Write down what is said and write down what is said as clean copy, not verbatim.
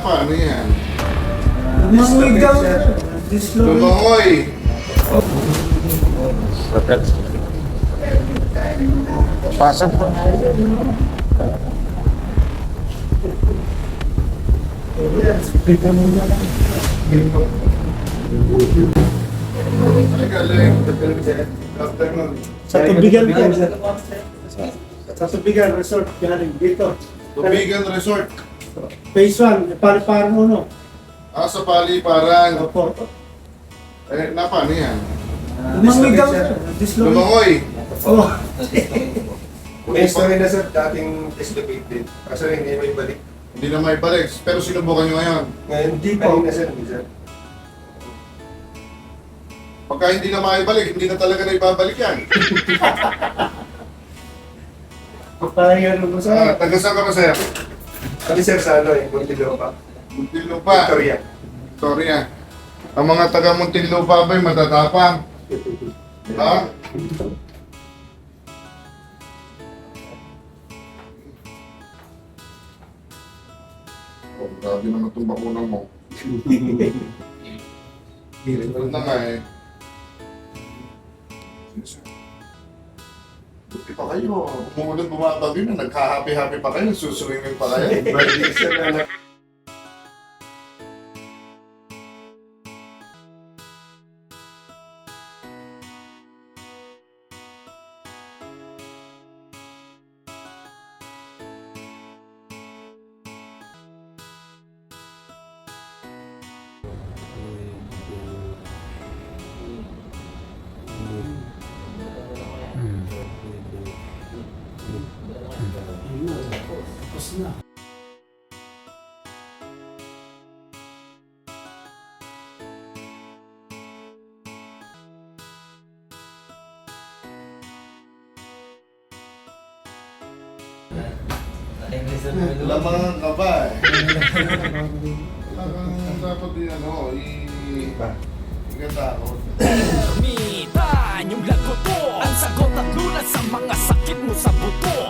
Paano yan? Lumangoy. Pasok po. Ay, galing. Afternoon. Sa Tubigan po. Sa Tubigan Resort, galing dito. Tubigan Resort. Phase 1, parang uno. Sa Paliparan. Opo. Paano yan? Lumangoy. Lumangoy. Oh. May story na sir, dating dislocated. Kaso hindi may balik. Hindi na may balik. Pero sinubukan nyo ngayon. Ngayon, Hindi po. kanina sir, hindi sir. Pagka hindi na maibalik, hindi na talaga na ibabalik yan. Parang yan mo sa... Taga saan ka ba, sir? Kami sir sa ano eh, Muntinlupa. Muntinlupa. Victoria. Victoria. Ang mga taga Muntinlupa ba'y matatapang? Ha? Oh, grabe naman itong bakunan mo. Ganun na nga eh. Buti pa kayo. Umuulan bumabagyo na. Nagka-happy-happy pa kayo. Nagsuswimming pa kayo. Birthday sir na Tapos na. Lamangan ka ba eh. Talagang dapat din ano, i-gatakot. Gamitan yung lagot mo, ang sagot at lunas sa mga sakit mo sa buto.